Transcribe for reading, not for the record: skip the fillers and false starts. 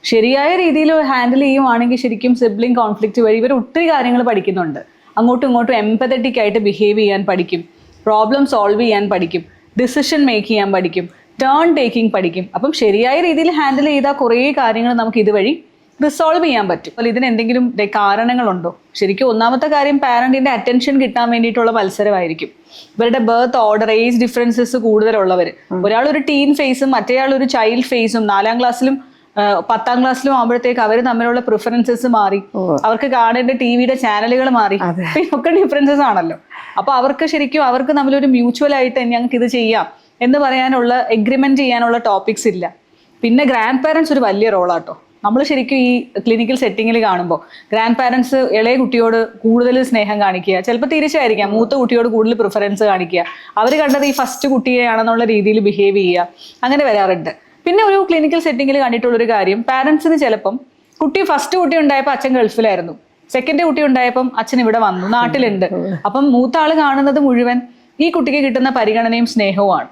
ശരിയായ രീതിയിൽ ഹാൻഡിൽ ചെയ്യുവാണെങ്കിൽ ശരിക്കും സിബ്ലിംഗ് കോൺഫ്ലിക്റ്റ് വഴി ഇവർ ഒത്തിരി കാര്യങ്ങൾ പഠിക്കുന്നുണ്ട്. അങ്ങോട്ടും ഇങ്ങോട്ടും എംപതറ്റിക് ആയിട്ട് ബിഹേവ് ചെയ്യാൻ പഠിക്കും, പ്രോബ്ലം സോൾവ് ചെയ്യാൻ പഠിക്കും, ഡിസിഷൻ മേക്ക് ചെയ്യാൻ പഠിക്കും, ടേൺ ടേക്കിംഗ് പഠിക്കും. അപ്പം ശരിയായ രീതിയിൽ ഹാൻഡിൽ ചെയ്താൽ കുറേ കാര്യങ്ങൾ നമുക്ക് ഇതുവഴി റിസോൾവ് ചെയ്യാൻ പറ്റും. അപ്പോൾ ഇതിന് എന്തെങ്കിലും കാരണങ്ങളുണ്ടോ? ശരിക്കും ഒന്നാമത്തെ കാര്യം പാരന്റിന്റെ അറ്റൻഷൻ കിട്ടാൻ വേണ്ടിയിട്ടുള്ള മത്സരമായിരിക്കും. ഇവരുടെ ബർത്ത് ഓർഡർ, ഏജ് ഡിഫറൻസസ് കൂടുതലുള്ളവർ, ഒരാൾ ഒരു ടീൻ ഫേസും മറ്റേയാൾ ഒരു ചൈൽഡ് ഫേസും 4ാം ക്ലാസ്സിലും 10ാം ക്ലാസ്സിലും ആകുമ്പോഴത്തേക്ക് അവർ തമ്മിലുള്ള പ്രിഫറൻസസ് മാറി, അവർക്ക് കാണേണ്ട ടിവിയുടെ ചാനലുകൾ മാറി, ഒക്കെ ഡിഫറൻസസ് ആണല്ലോ. അപ്പൊ അവർക്ക് ശരിക്കും അവർക്ക് തമ്മിലൊരു മ്യൂച്വൽ ആയിട്ട് ഞങ്ങൾക്ക് ഇത് ചെയ്യാം എന്ന് പറയാനുള്ള എഗ്രിമെന്റ് ചെയ്യാനുള്ള ടോപ്പിക്സ് ഇല്ല. പിന്നെ ഗ്രാൻഡ് പാരന്റ്സ് ഒരു വലിയ റോളാട്ടോ. നമ്മൾ ശരിക്കും ഈ ക്ലിനിക്കൽ സെറ്റിങ്ങിൽ കാണുമ്പോൾ ഗ്രാൻഡ് പാരന്റ്സ് ഇളയ കുട്ടിയോട് കൂടുതൽ സ്നേഹം കാണിക്കുക, ചിലപ്പോൾ തിരിച്ചായിരിക്കാം മൂത്ത കുട്ടിയോട് കൂടുതൽ പ്രിഫറൻസ് കാണിക്കുക, അവർ കണ്ടത് ഈ ഫസ്റ്റ് കുട്ടിയെയാണെന്നുള്ള രീതിയിൽ ബിഹേവ് ചെയ്യുക, അങ്ങനെ വരാറുണ്ട്. പിന്നെ ഒരു ക്ലിനിക്കൽ സെറ്റിങ്ങിൽ കണ്ടിട്ടുള്ളൊരു കാര്യം, പാരന്റ്സിന് ചിലപ്പം ഫസ്റ്റ് കുട്ടി ഉണ്ടായപ്പോൾ അച്ഛൻ ഗൾഫിലായിരുന്നു, സെക്കൻഡ് കുട്ടി ഉണ്ടായപ്പം അച്ഛൻ ഇവിടെ വന്നു, നാട്ടിലുണ്ട്. അപ്പം മൂത്ത ആള് കാണുന്നത് മുഴുവൻ ഈ കുട്ടിക്ക് കിട്ടുന്ന പരിഗണനയും സ്നേഹവുമാണ്.